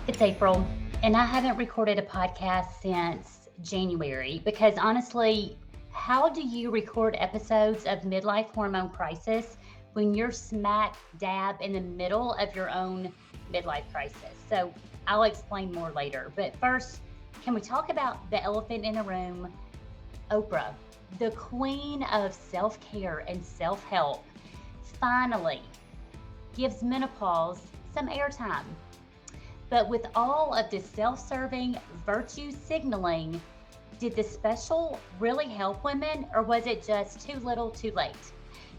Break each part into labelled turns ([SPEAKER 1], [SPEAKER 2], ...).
[SPEAKER 1] It's April, and I haven't recorded a podcast since January because honestly, how do you record episodes of Midlife Hormone Crisis when you're smack dab in the middle of your own midlife crisis? So I'll explain more later. But first, can we talk about the elephant in the room? Oprah, the queen of self care and self help, finally gives menopause some airtime. But with all of this self serving virtue signaling, did the special really help women or was it just too little too late?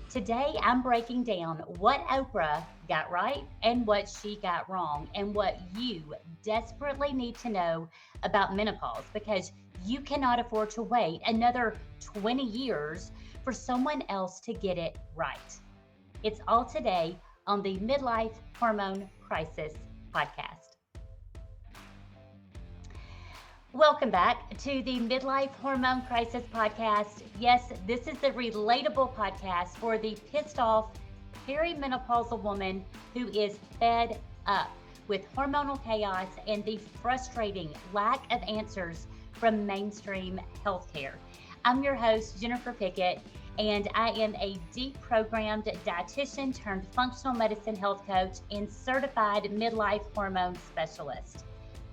[SPEAKER 1] Today, I'm breaking down what Oprah got right and what she got wrong, and what you desperately need to know about menopause because you cannot afford to wait another 20 years for someone else to get it right. It's all today on the Midlife Hormone Crisis podcast. Welcome back to the Midlife Hormone Crisis podcast. Yes, this is the relatable podcast for the pissed off perimenopausal woman who is fed up with hormonal chaos and the frustrating lack of answers from mainstream healthcare. I'm your host, Jennifer Pickett, and I am a deprogrammed dietitian turned functional medicine health coach and certified midlife hormone specialist.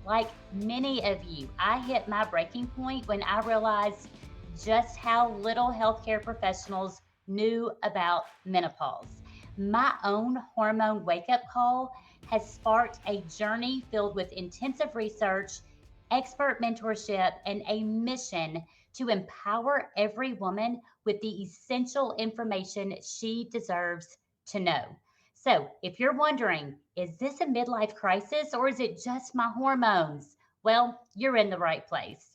[SPEAKER 1] Like many of you, I hit my breaking point when I realized just how little healthcare professionals knew about menopause. My own hormone wake up call has sparked a journey filled with intensive research, expert mentorship, and a mission to empower every woman with the essential information she deserves to know. So, if you're wondering, is this a midlife crisis or is it just my hormones? Well, you're in the right place.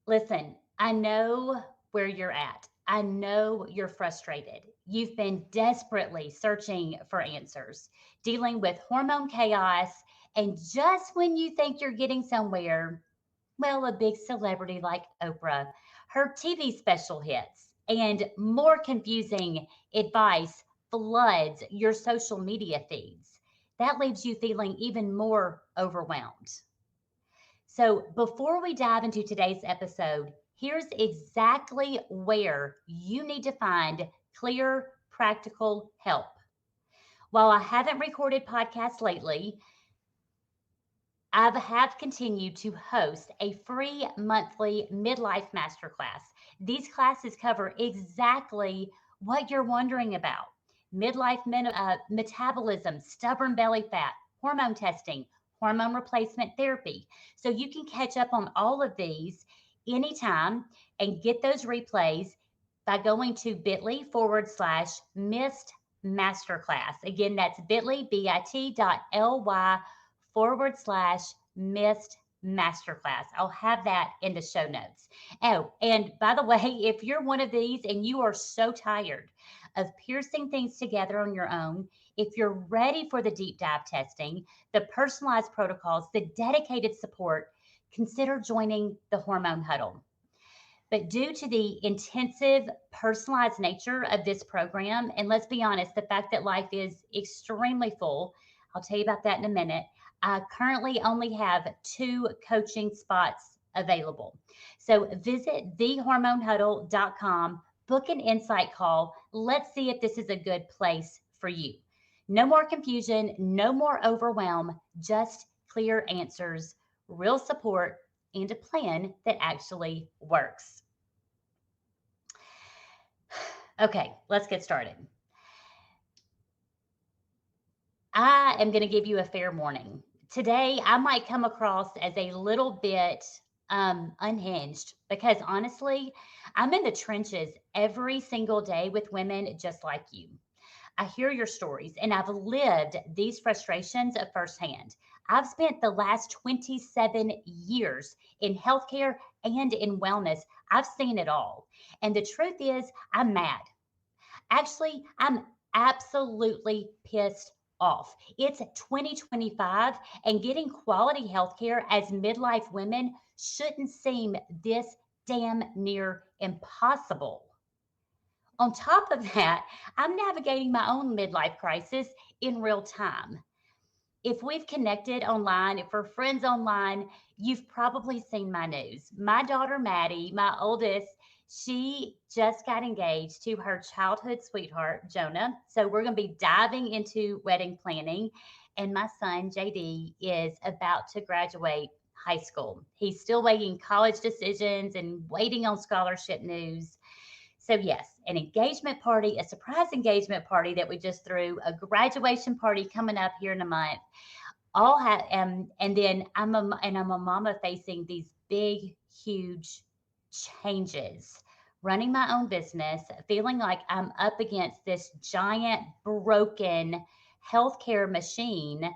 [SPEAKER 1] Listen, I know where you're at. I know you're frustrated. You've been desperately searching for answers, dealing with hormone chaos, and just when you think you're getting somewhere, well, a big celebrity like Oprah, her TV special hits, and more confusing advice floods your social media feeds. That leaves you feeling even more overwhelmed. So, before we dive into today's episode, here's exactly where you need to find clear, practical help. While I haven't recorded podcasts lately, I have continued to host a free monthly midlife masterclass. These classes cover exactly what you're wondering about: metabolism, stubborn belly fat, hormone testing, hormone replacement therapy. So you can catch up on all of these anytime and get those replays by going to bit.ly/missed masterclass. Again, that's bit.ly/missed masterclass. I'll have that in the show notes. Oh, and by the way, if you're one of these and you are so tired of piercing things together on your own, if you're ready for the deep dive testing, the personalized protocols, the dedicated support, consider joining the Hormone Huddle. But due to the intensive, personalized nature of this program, and let's be honest, the fact that life is extremely full, I'll tell you about that in a minute. I currently only have 2 coaching spots available. So visit thehormonehuddle.com, book an insight call. Let's see if this is a good place for you. No more confusion, no more overwhelm, just clear answers, real support, and a plan that actually works. Okay, let's get started. I am going to give you a fair warning. Today, I might come across as a little bit unhinged because honestly, I'm in the trenches every single day with women just like you. I hear your stories and I've lived these frustrations firsthand. I've spent the last 27 years in healthcare and in wellness. I've seen it all. And the truth is, I'm mad. Actually, I'm absolutely pissed off. It's 2025, and getting quality healthcare as midlife women shouldn't seem this damn near impossible. On top of that, I'm navigating my own midlife crisis in real time. if we've connected online, if we're friends online, you've probably seen my news. My daughter, Maddie, my oldest, she just got engaged to her childhood sweetheart, Jonah. So we're going to be diving into wedding planning. And my son, JD, is about to graduate high school. He's still waiting college decisions and waiting on scholarship news. So, yes, an engagement party, a surprise engagement party that we just threw, a graduation party coming up here in a month. All have, and then I'm a mama facing these big, huge changes, running my own business, feeling like I'm up against this giant, broken healthcare machine,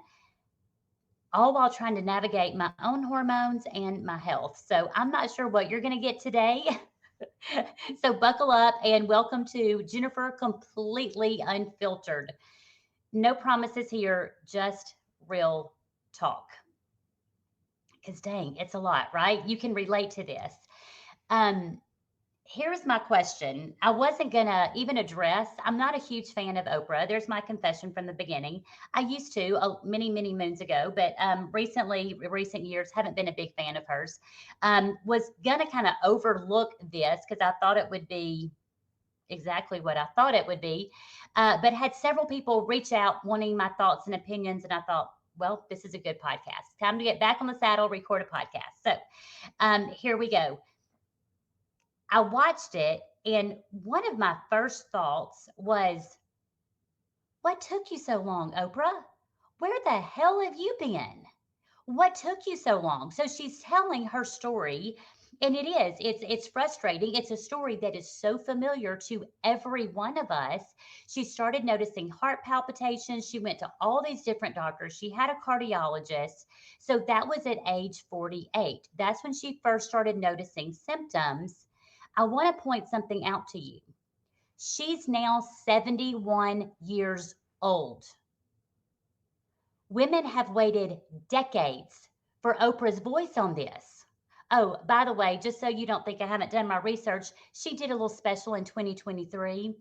[SPEAKER 1] all while trying to navigate my own hormones and my health. So I'm not sure what you're going to get today. So buckle up and welcome to Jennifer Completely Unfiltered. No promises here, just real talk. Because dang, it's a lot, right? You can relate to this. Um, Here's my question. I wasn't gonna even address. I'm not a huge fan of Oprah. There's my confession from the beginning. I used to many, many moons ago, but recently, recent years, haven't been a big fan of hers. Was gonna kind of overlook this because I thought it would be exactly what I thought it would be, but had several people reach out wanting my thoughts and opinions, and I thought, well, this is a good podcast. Time to get back on the saddle, record a podcast. So here we go. I watched it, and one of my first thoughts was, what took you so long, Oprah? Where the hell have you been? What took you so long? So she's telling her story, and it's frustrating. It's a story that is so familiar to every one of us. She started noticing heart palpitations. She went to all these different doctors. She had a cardiologist. So that was at age 48. That's when she first started noticing symptoms. I want to point something out to you. She's now 71 years old. Women have waited decades for Oprah's voice on this. Oh, by the way, just so you don't think I haven't done my research, she did a little special in 2023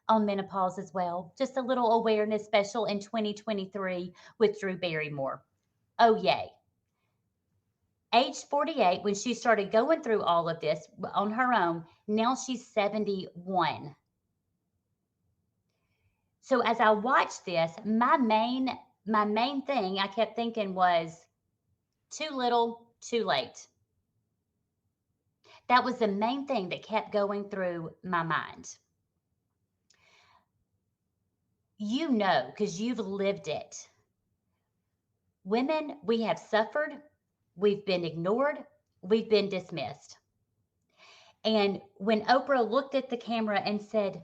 [SPEAKER 1] on menopause as well. Just a little awareness special in 2023 with Drew Barrymore. Oh, yay. Age 48, when she started going through all of this on her own, now she's 71. So as I watched this, my main thing I kept thinking was too little, too late. That was the main thing that kept going through my mind. You know, because you've lived it. Women, we have suffered, we've been ignored, we've been dismissed. And when Oprah looked at the camera and said,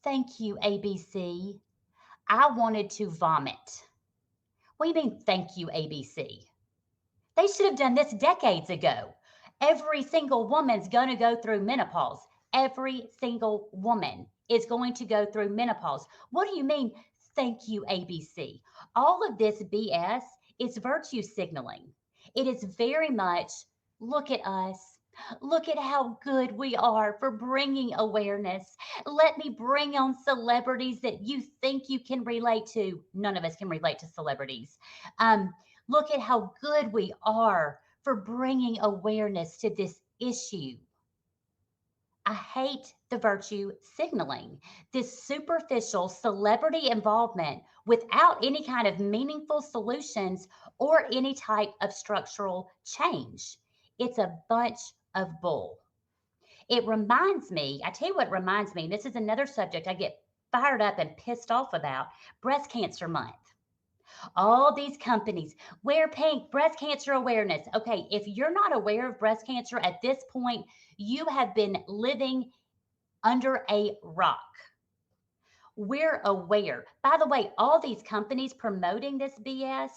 [SPEAKER 1] "Thank you, ABC," I wanted to vomit. What do you mean, thank you, ABC? They should have done this decades ago. Every single woman's going to go through menopause. Every single woman is going to go through menopause. What do you mean? Thank you, ABC. All of this BS is virtue signaling. It is very much look at us. Look at how good we are for bringing awareness. Let me bring on celebrities that you think you can relate to. None of us can relate to celebrities. Look at how good we are for bringing awareness to this issue. I hate the virtue signaling, this superficial celebrity involvement without any kind of meaningful solutions or any type of structural change. It's a bunch of bull. It reminds me, I tell you what reminds me, this is another subject I get fired up and pissed off about, breast cancer month. All these companies wear pink, breast cancer awareness. Okay, if you're not aware of breast cancer at this point, you have been living under a rock. We're aware. By the way, all these companies promoting this BS,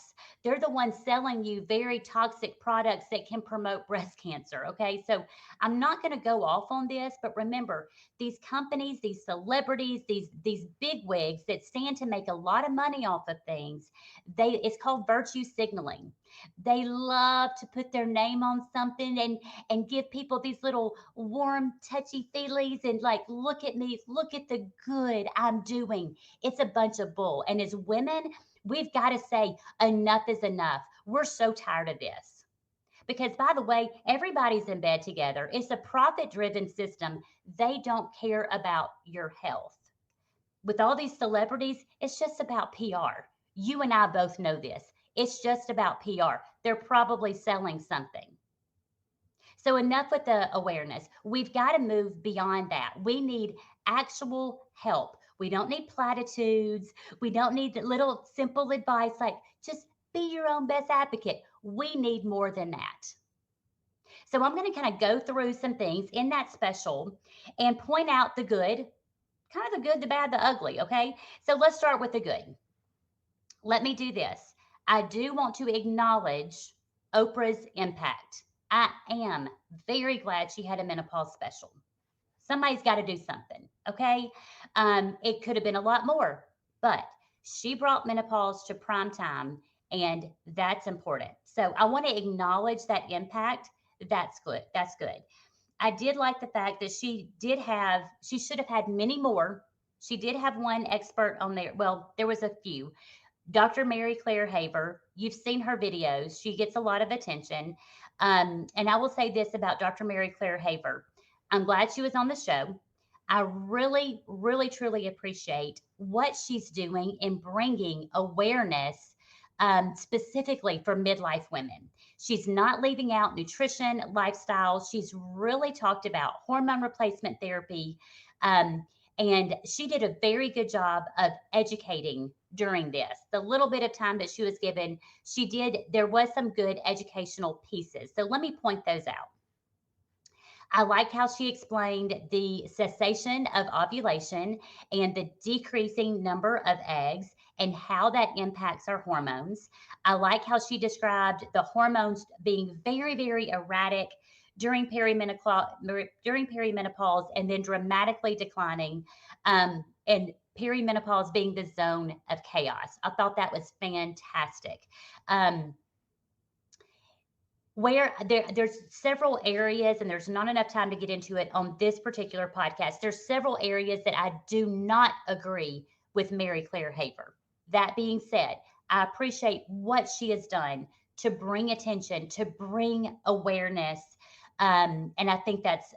[SPEAKER 1] they're the ones selling you very toxic products that can promote breast cancer. Okay, so I'm not going to go off on this, but remember, these companies, these celebrities, these big wigs that stand to make a lot of money off of things, it's called virtue signaling. They love to put their name on something and give people these little warm, touchy feelies and like, look at me, look at the good I'm doing. It's a bunch of bull. And as women, we've got to say enough is enough. We're so tired of this. Because, by the way, everybody's in bed together. It's a profit driven system. They don't care about your health. With all these celebrities, it's just about PR. You and I both know this. It's just about PR. They're probably selling something. So, enough with the awareness. We've got to move beyond that. We need actual help. We don't need platitudes. We don't need little simple advice like just be your own best advocate. We need more than that. So, I'm going to kind of go through some things in that special and point out the good, kind of the good, the bad, the ugly. Okay. So, let's start with the good. Let me do this. I do want to acknowledge Oprah's impact. I am very glad she had a menopause special. Somebody's got to do something, okay? It could have been a lot more, but she brought menopause to prime time, and that's important. So I want to acknowledge that impact. That's good. That's good. I did like the fact that she should have had many more. She did have one expert on there. Well, there was a few. Dr. Mary Claire Haver, you've seen her videos. She gets a lot of attention. And I will say this about Dr. Mary Claire Haver. I'm glad she was on the show. I really, really, truly appreciate what she's doing in bringing awareness specifically for midlife women. She's not leaving out nutrition, lifestyle. She's really talked about hormone replacement therapy. Um, and she did a very good job of educating during this. The little bit of time that she was given, there was some good educational pieces. So let me point those out. I like how she explained the cessation of ovulation and the decreasing number of eggs and how that impacts our hormones. I like how she described the hormones being very, very erratic during perimenopause and then dramatically declining, and perimenopause being the zone of chaos. I thought that was fantastic. Um, where there's several areas, and there's not enough time to get into it on this particular podcast. There's several areas that I do not agree with Mary Claire Haver. That being said, I appreciate what she has done to bring attention, to bring awareness, and I think that's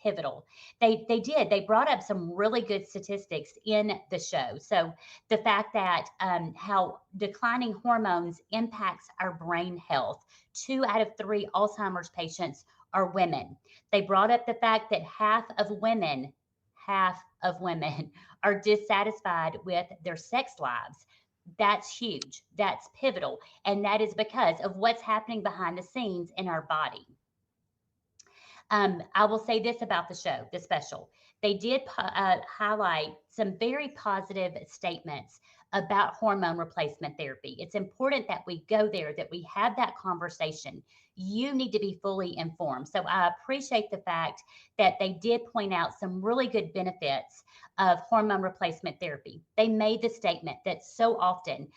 [SPEAKER 1] pivotal. They brought up some really good statistics in the show. So the fact that how declining hormones impacts our brain health. 2 out of 3 Alzheimer's patients are women. They brought up the fact that half of women are dissatisfied with their sex lives. That's huge. That's pivotal. And that is because of what's happening behind the scenes in our body. I will say this about the show, the special. They did highlight some very positive statements about hormone replacement therapy. It's important that we go there, that we have that conversation. You need to be fully informed. So I appreciate the fact that they did point out some really good benefits of hormone replacement therapy. They made the statement that so often,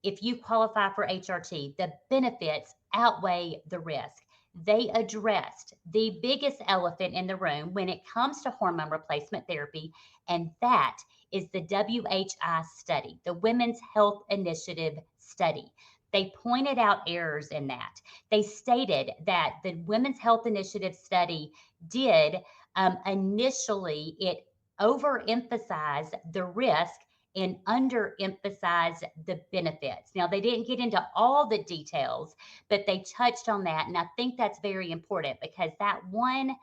[SPEAKER 1] if you qualify for HRT, the benefits outweigh the risk. They addressed the biggest elephant in the room when it comes to hormone replacement therapy, and that is the WHI study, the Women's Health Initiative study. They pointed out errors in that. They stated that the Women's Health Initiative study did initially, it overemphasized the risk and underemphasize the benefits. Now, they didn't get into all the details, but they touched on that. And I think that's very important because that one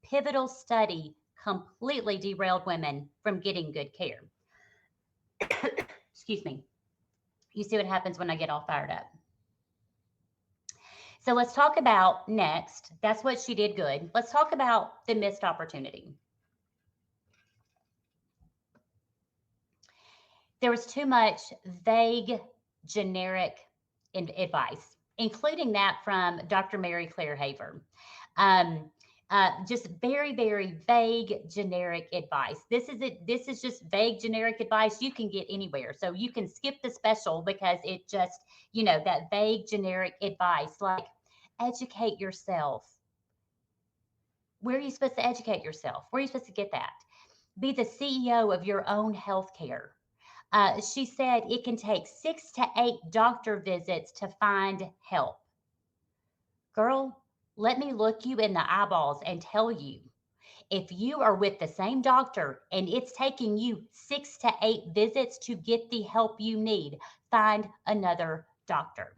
[SPEAKER 1] pivotal study completely derailed women from getting good care. Excuse me. You see what happens when I get all fired up. So let's talk about next. That's what she did good. Let's talk about the missed opportunity. There was too much vague, generic advice, including that from Dr. Mary Claire Haver. Um, Just very, very vague, generic advice. This is it. This is just vague, generic advice you can get anywhere. So you can skip the special because it just, that vague, generic advice like educate yourself. Where are you supposed to educate yourself? Where are you supposed to get that? Be the CEO of your own healthcare. She said it can take 6 to 8 doctor visits to find help. Girl, let me look you in the eyeballs and tell you, if you are with the same doctor and it's taking you 6 to 8 visits to get the help you need, find another doctor.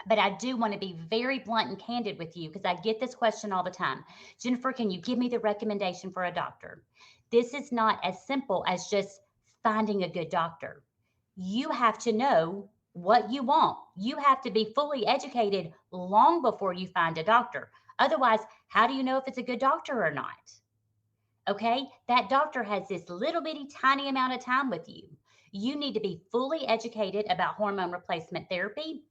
[SPEAKER 1] But I do want to be very blunt and candid with you because I get this question all the time. Jennifer, can you give me the recommendation for a doctor? This is not as simple as just finding a good doctor. You have to know what you want. You have to be fully educated long before you find a doctor. Otherwise, how do you know if it's a good doctor or not? Okay, that doctor has this little bitty tiny amount of time with you. You need to be fully educated about hormone replacement therapy,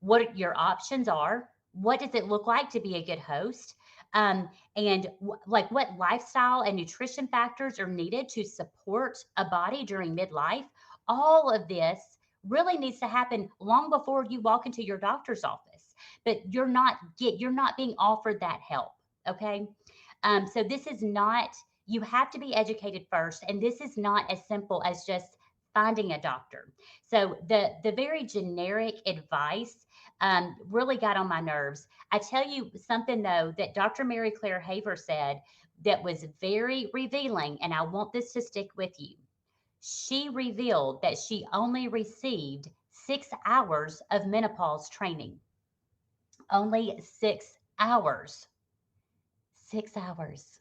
[SPEAKER 1] what your options are, what does it look like to be a good host, and like what lifestyle and nutrition factors are needed to support a body during midlife. All of this really needs to happen long before you walk into your doctor's office, but you're not being offered that help. Okay, so this is not, you have to be educated first, and this is not as simple as just finding a doctor. So the very generic advice really got on my nerves. I tell you something though that Dr. Mary Claire Haver said that was very revealing, and I want this to stick with you. She revealed that she only received 6 hours of menopause training. Only 6 hours. 6 hours.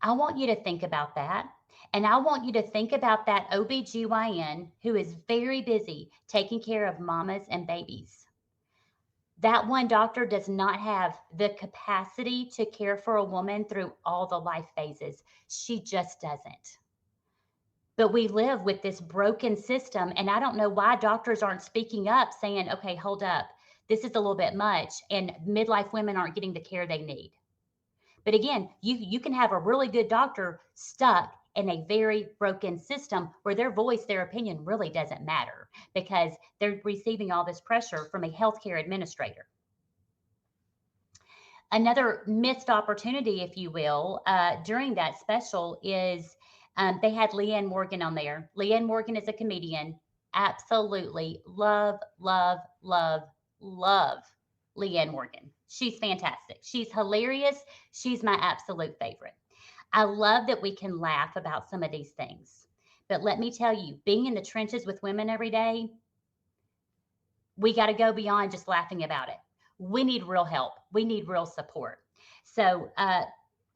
[SPEAKER 1] I want you to think about that. And I want you to think about that OBGYN who is very busy taking care of mamas and babies. That one doctor does not have the capacity to care for a woman through all the life phases. She just doesn't. But we live with this broken system. And I don't know why doctors aren't speaking up saying, okay, hold up. This is a little bit much. And midlife women aren't getting the care they need. But again, you can have a really good doctor stuck in a very broken system where their voice, their opinion really doesn't matter because they're receiving all this pressure from a healthcare administrator. Another missed opportunity, if you will, during that special is they had Leanne Morgan on there. Leanne Morgan is a comedian. Absolutely love, love, love, love Leanne Morgan. She's fantastic. She's hilarious. She's my absolute favorite. I love that we can laugh about some of these things. But let me tell you, being in the trenches with women every day, we got to go beyond just laughing about it. We need real help. We need real support. So,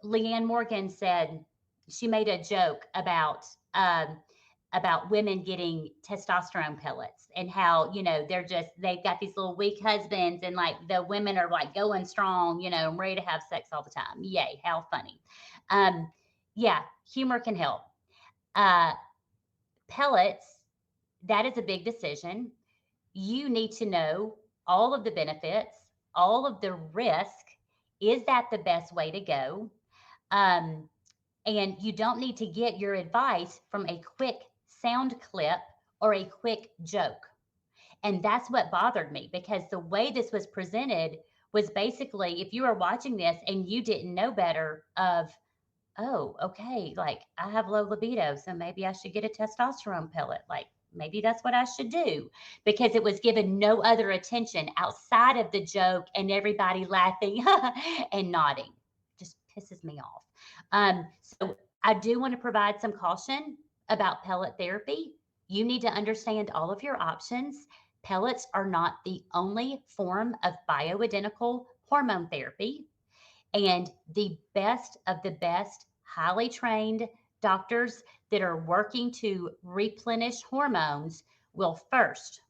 [SPEAKER 1] Leanne Morgan said she made a joke about women getting testosterone pellets and how they've got these little weak husbands and like the women are like going strong, and ready to have sex all the time. Yay, how funny. Yeah, humor can help. Uh, Pellets, that is a big decision. You need to know all of the benefits, all of the risk. Is that the best way to go? Um, and you don't need to get your advice from a quick sound clip or a quick joke. And that's what bothered me because the way this was presented was basically if you were watching this and you didn't know better of, oh, okay, like I have low libido, so maybe I should get a testosterone pellet. Like maybe that's what I should do because it was given no other attention outside of the joke and everybody laughing and nodding. Just pisses me off. So I do want to provide some caution about pellet therapy. You need to understand all of your options. Pellets are not the only form of bioidentical hormone therapy. And the best of the best, highly trained doctors that are working to replenish hormones will first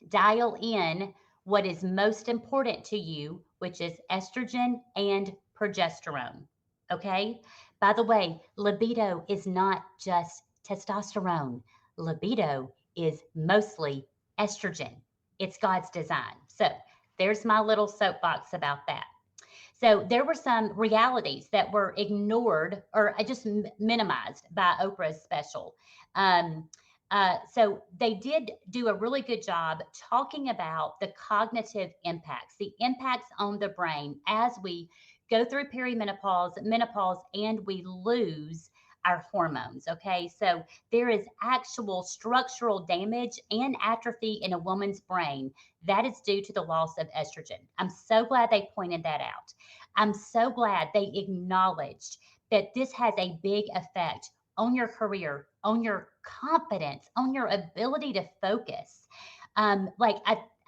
[SPEAKER 1] dial in what is most important to you, which is estrogen and progesterone. Okay. By the way, libido is not just testosterone, libido is mostly estrogen. It's God's design. So there's my little soapbox about that. So there were some realities that were ignored or just minimized by Oprah's special. Um, so they did do a really good job talking about the cognitive impacts, the impacts on the brain as we go through perimenopause, menopause, and we lose our hormones. Okay, so there is actual structural damage and atrophy in a woman's brain that is due to the loss of estrogen. I'm so glad they pointed that out. I'm so glad they acknowledged that this has a big effect on your career, on your confidence, on your ability to focus.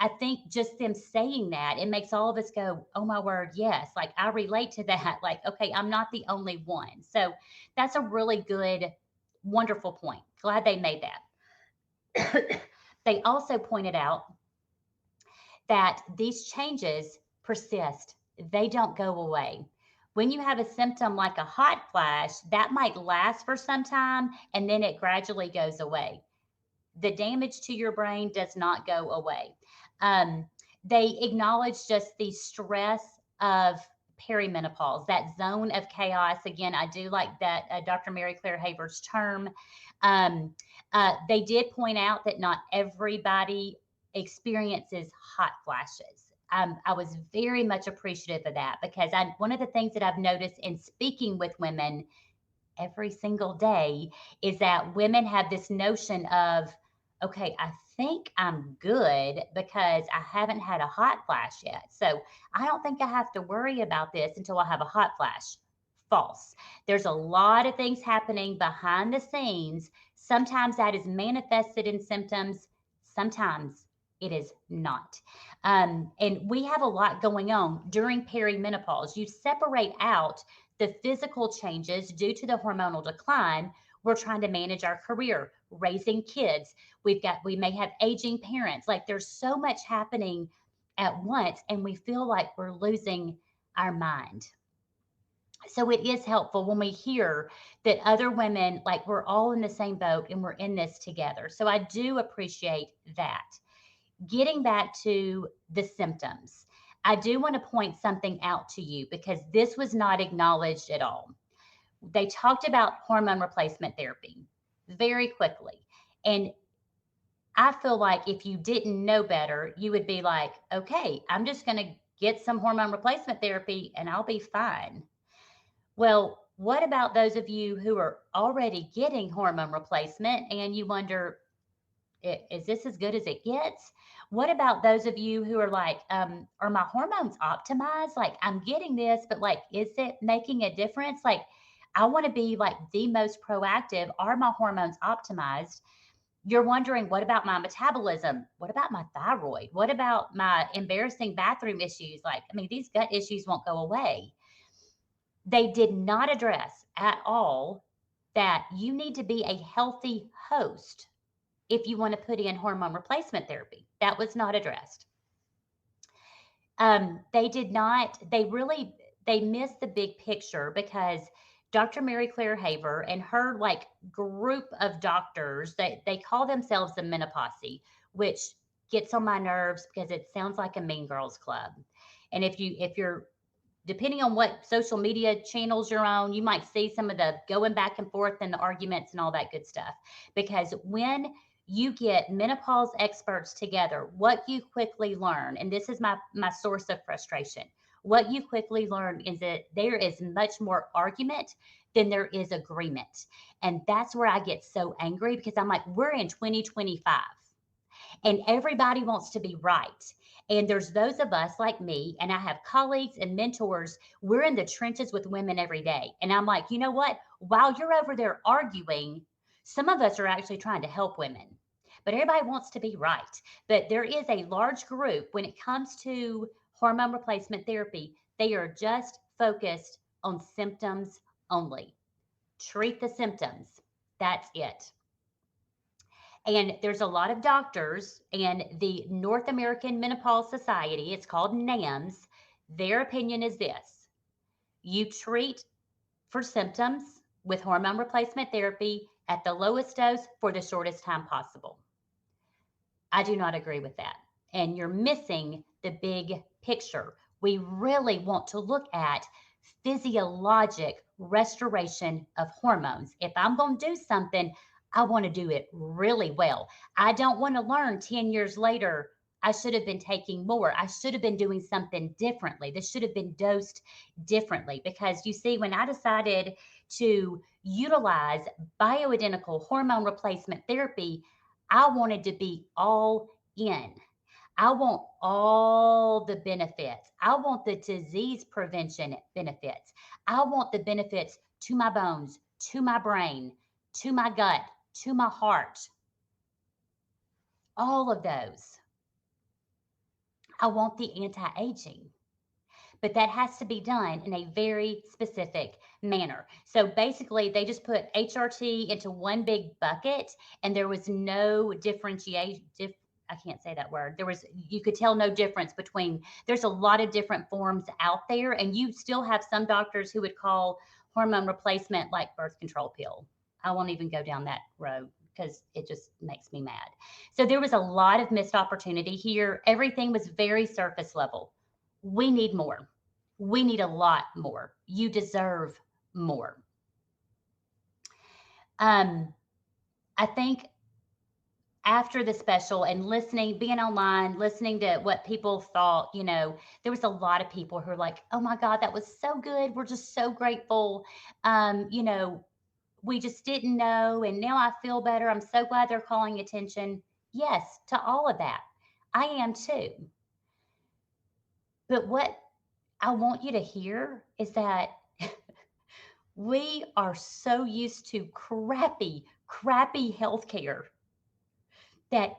[SPEAKER 1] I think just them saying that, it makes all of us go, oh my word, yes. Like I relate to that. Like, okay, I'm not the only one. So that's a really good, wonderful point. Glad they made that. They also pointed out that these changes persist, they don't go away. When you have a symptom like a hot flash, that might last for some time and then it gradually goes away. The damage to your brain does not go away. Um, they acknowledge just the stress of perimenopause, that zone of chaos. Again, I do like that Dr. Mary Claire Haver's term. Um, they did point out that not everybody experiences hot flashes. I was very much appreciative of that because one of the things that I've noticed in speaking with women every single day is that women have this notion of, okay, I think I'm good because I haven't had a hot flash yet. So I don't think I have to worry about this until I have a hot flash. False. There's a lot of things happening behind the scenes. Sometimes that is manifested in symptoms, sometimes it is not. And we have a lot going on during perimenopause. You separate out the physical changes due to the hormonal decline. We're trying to manage our career, raising kids. We may have aging parents. Like there's so much happening at once, and we feel like we're losing our mind. So it is helpful when we hear that other women, like we're all in the same boat and we're in this together. So I do appreciate that. Getting back to the symptoms, I do want to point something out to you because this was not acknowledged at all. They talked about hormone replacement therapy very quickly. And I feel like if you didn't know better, you would be like, okay, I'm just going to get some hormone replacement therapy and I'll be fine. Well, what about those of you who are already getting hormone replacement and you wonder, is this as good as it gets? What about those of you who are like, are my hormones optimized? Like, I'm getting this, but like, is it making a difference? Like, I want to be like the most proactive. Are my hormones optimized? You're wondering, what about my metabolism? What about my thyroid? What about my embarrassing bathroom issues? Like, I mean, these gut issues won't go away. They did not address at all that you need to be a healthy host if you want to put in hormone replacement therapy. That was not addressed. They did not, they missed the big picture because Dr. Mary Claire Haver and her like group of doctors, they call themselves the Menopause, which gets on my nerves because it sounds like a Mean Girls Club. And if you're depending on what social media channels you're on, you might see some of the going back and forth and the arguments and all that good stuff. Because when you get menopause experts together, what you quickly learn, and this is my source of frustration, what you quickly learn is that there is much more argument than there is agreement. And that's where I get so angry because I'm like, we're in 2025 and everybody wants to be right. And there's those of us like me, and I have colleagues and mentors. We're in the trenches with women every day. And I'm like, you know what? While you're over there arguing, some of us are actually trying to help women. But everybody wants to be right. But there is a large group when it comes to hormone replacement therapy, they are just focused on symptoms only. Treat the symptoms. That's it. And there's a lot of doctors and the North American Menopause Society, it's called NAMS. Their opinion is this: you treat for symptoms with hormone replacement therapy at the lowest dose for the shortest time possible. I do not agree with that. And you're missing the big picture. We really want to look at physiologic restoration of hormones. If I'm going to do something, I want to do it really well. I don't want to learn 10 years later, I should have been taking more. I should have been doing something differently. This should have been dosed differently. Because you see, when I decided to utilize bioidentical hormone replacement therapy, I wanted to be all in. I want all the benefits. I want the disease prevention benefits. I want the benefits to my bones, to my brain, to my gut, to my heart. All of those. I want the anti aging, but that has to be done in a very specific manner. So basically, they just put HRT into one big bucket, and there was no differentiation. I can't say that word. You could tell no difference between, there's a lot of different forms out there, and you still have some doctors who would call hormone replacement like birth control pill. I won't even go down that road because it just makes me mad. So there was a lot of missed opportunity here. Everything was very surface level. We need more. We need a lot more. You deserve more. I think after the special and listening, being online, listening to what people thought, there was a lot of people who were like, oh my God, that was so good. We're just so grateful. Um, you know, we just didn't know. And now I feel better. I'm so glad they're calling attention. Yes, to all of that. I am too. But what I want you to hear is that we are so used to crappy healthcare that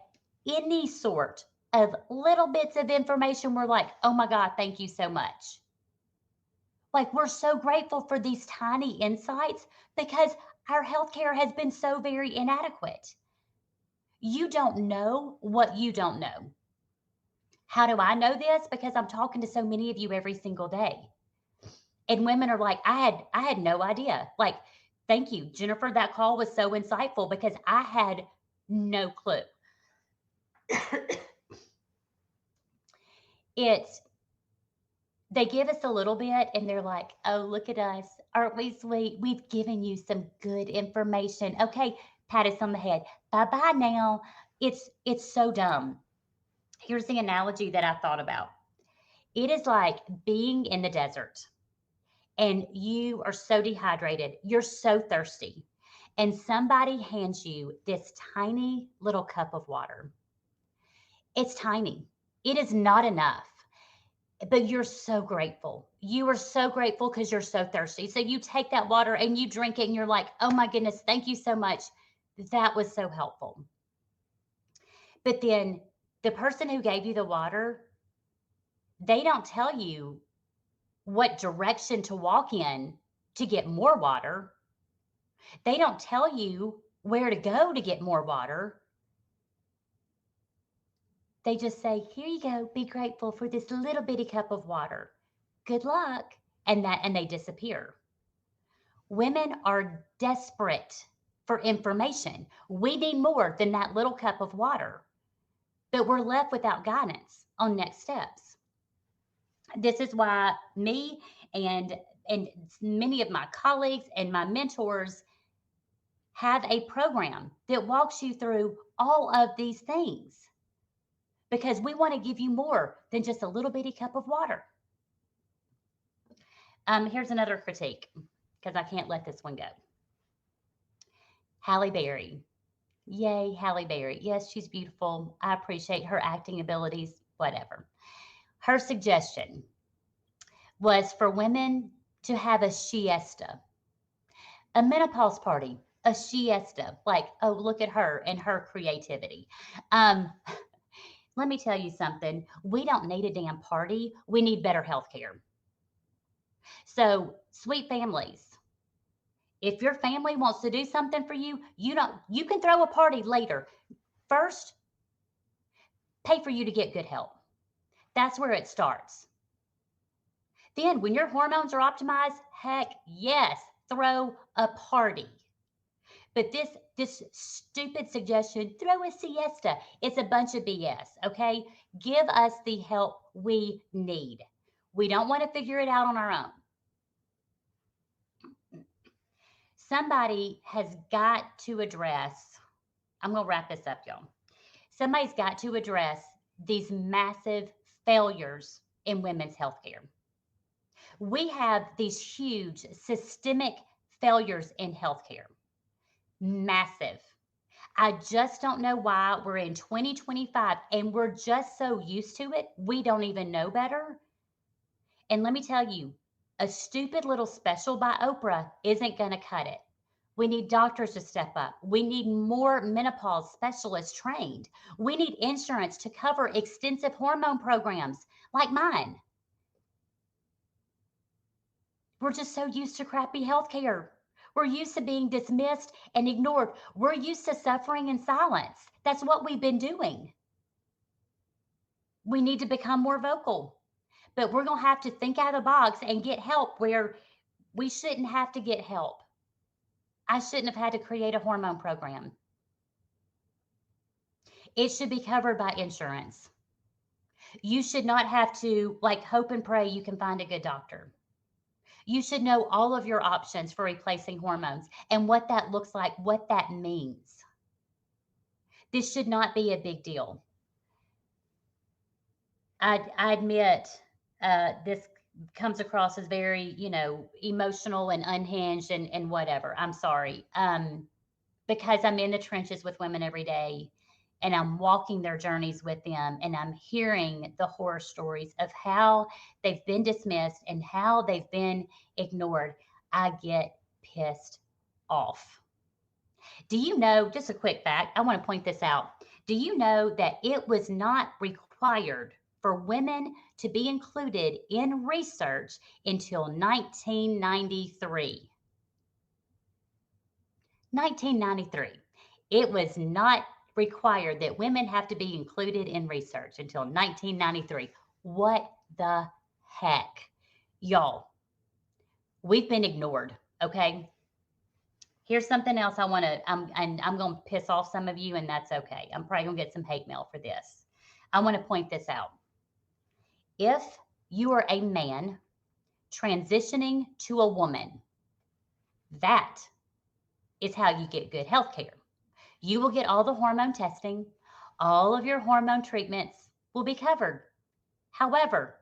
[SPEAKER 1] any sort of little bits of information, we're like, oh my God, thank you so much. Like, we're so grateful for these tiny insights because our healthcare has been so very inadequate. You don't know what you don't know. How do I know this? Because I'm talking to so many of you every single day. And women are like, I had no idea. Like, thank you, Jennifer. That call was so insightful because I had no clue. It's They give us a little bit and they're like, oh, look at us. Aren't we sweet? We've given you some good information. Okay, pat us on the head. Bye-bye now. It's so dumb. Here's the analogy that I thought about. It is like being in the desert and you are so dehydrated, you're so thirsty, and somebody hands you this tiny little cup of water. It's tiny. It is not enough, but you're so grateful. You are so grateful because you're so thirsty. So you take that water and you drink it and you're like, oh my goodness, thank you so much. That was so helpful. But then the person who gave you the water, they don't tell you what direction to walk in to get more water. They don't tell you where to go to get more water. They just say, here you go, be grateful for this little bitty cup of water. Good luck. And they disappear. Women are desperate for information. We need more than that little cup of water, but we're left without guidance on next steps. This is why me and many of my colleagues and my mentors have a program that walks you through all of these things because we want to give you more than just a little bitty cup of water. Here's another critique because I can't let this one go. Halle Berry. Yay, Halle Berry. Yes, she's beautiful. I appreciate her acting abilities, whatever. Her suggestion was for women to have a siesta, a menopause party, a siesta. Like, oh, look at her and her creativity. Um, let me tell you something. We don't need a damn party. We need better health care. So, sweet families, if your family wants to do something for you, you can throw a party later. First, pay for you to get good help. That's where it starts. Then, when your hormones are optimized, heck yes, throw a party. But this stupid suggestion, throw a siesta, it's a bunch of BS, okay? Give us the help we need. We don't want to figure it out on our own. Somebody has got to address, I'm going to wrap this up, y'all. Somebody's got to address these massive failures in women's healthcare. We have these huge systemic failures in healthcare. Massive. I just don't know why we're in 2025 and we're just so used to it, we don't even know better. And let me tell you, a stupid little special by Oprah isn't going to cut it. We need doctors to step up. We need more menopause specialists trained. We need insurance to cover extensive hormone programs like mine. We're just so used to crappy healthcare. We're used to being dismissed and ignored. We're used to suffering in silence. That's what we've been doing. We need to become more vocal, but we're going to have to think out of the box and get help where we shouldn't have to get help. I shouldn't have had to create a hormone program. It should be covered by insurance. You should not have to hope and pray you can find a good doctor. You should know all of your options for replacing hormones and what that looks like, what that means. This should not be a big deal. I admit this comes across as very, emotional and unhinged and whatever. I'm sorry. Because I'm in the trenches with women every day and I'm walking their journeys with them and I'm hearing the horror stories of how they've been dismissed and how they've been ignored. I get pissed off. Do you know, just a quick fact, I want to point this out. Do you know that it was not required for women to be included in research until 1993? 1993. It was not required that women have to be included in research until 1993. What the heck? Y'all, we've been ignored, okay? Here's something else I'm going to piss off some of you, and that's okay. I'm probably going to get some hate mail for this. I want to point this out. If you are a man transitioning to a woman, that is how you get good health care. You will get all the hormone testing. All of your hormone treatments will be covered. However,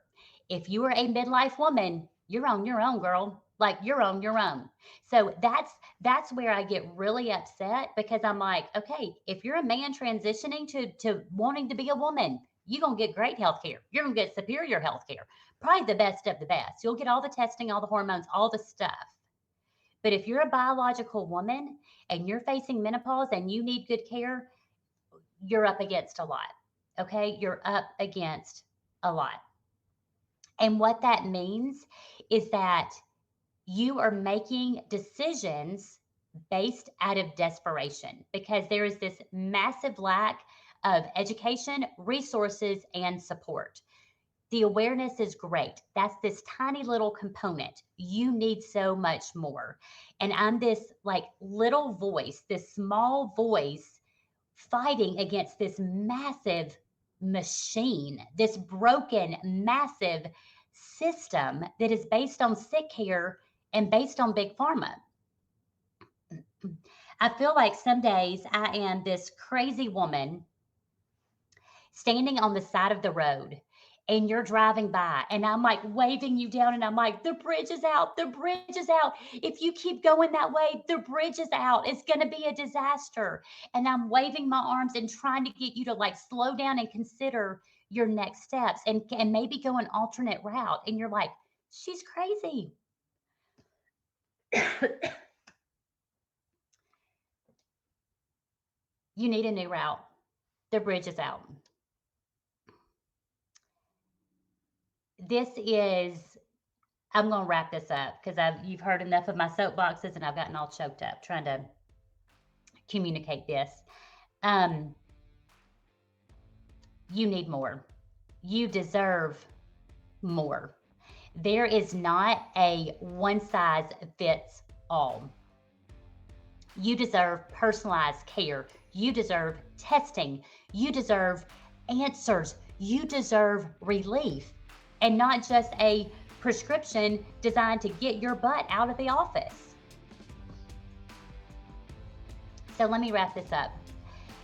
[SPEAKER 1] if you are a midlife woman, you're on your own, girl. You're on your own. So that's where I get really upset, because I'm like, okay, if you're a man transitioning to wanting to be a woman, you're going to get great health care. You're going to get superior health care, probably the best of the best. You'll get all the testing, all the hormones, all the stuff. But if you're a biological woman and you're facing menopause and you need good care, you're up against a lot. Okay? You're up against a lot. And what that means is that you are making decisions based out of desperation, because there is this massive lack of education, resources, and support. The awareness is great. That's this tiny little component. You need so much more. And I'm this little voice, this small voice fighting against this massive machine, this broken, massive system that is based on sick care and based on big pharma. I feel like some days I am this crazy woman standing on the side of the road, and you're driving by and I'm waving you down and I'm like, the bridge is out. The bridge is out. If you keep going that way, the bridge is out. It's going to be a disaster. And I'm waving my arms and trying to get you to slow down and consider your next steps and maybe go an alternate route. And you're like, she's crazy. You need a new route. The bridge is out. I'm going to wrap this up because you've heard enough of my soapboxes and I've gotten all choked up trying to communicate this. You need more. You deserve more. There is not a one size fits all. You deserve personalized care. You deserve testing. You deserve answers. You deserve relief. and not just a prescription designed to get your butt out of the office. So let me wrap this up.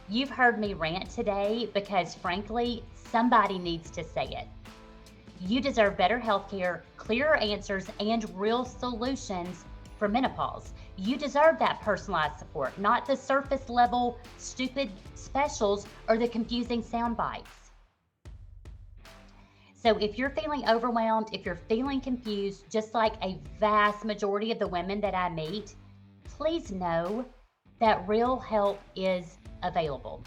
[SPEAKER 1] You've heard me rant today because, frankly, somebody needs to say it. You deserve better healthcare, clearer answers, and real solutions for menopause. You deserve that personalized support, not the surface level, stupid specials or the confusing sound bites. So if you're feeling overwhelmed, if you're feeling confused, just like a vast majority of the women that I meet, please know that real help is available.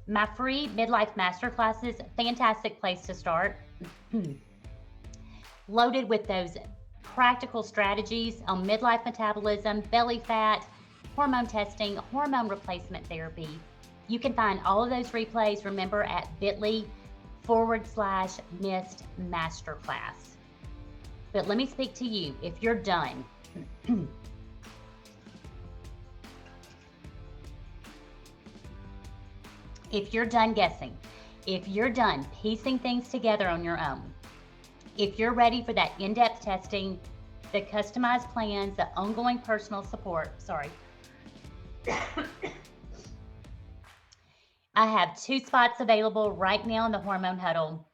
[SPEAKER 1] My free midlife masterclasses, fantastic place to start. Loaded with those practical strategies on midlife metabolism, belly fat, hormone testing, hormone replacement therapy. You can find all of those replays, remember, at bit.ly/missed masterclass. But let me speak to you. If you're done, if you're done guessing, if you're done piecing things together on your own, if you're ready for that in-depth testing, the customized plans, the ongoing personal support, I have 2 spots available right now in the Hormone Huddle.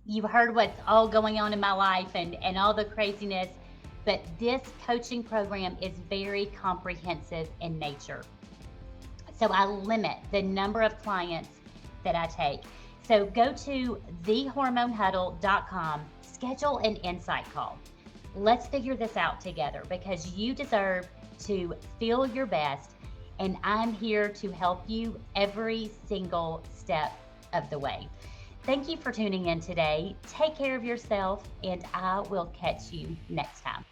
[SPEAKER 1] You've heard what's all going on in my life and all the craziness, but this coaching program is very comprehensive in nature. So I limit the number of clients that I take. So go to thehormonehuddle.com, schedule an insight call. Let's figure this out together because you deserve to feel your best, and I'm here to help you every single step of the way. Thank you for tuning in today. Take care of yourself, and I will catch you next time.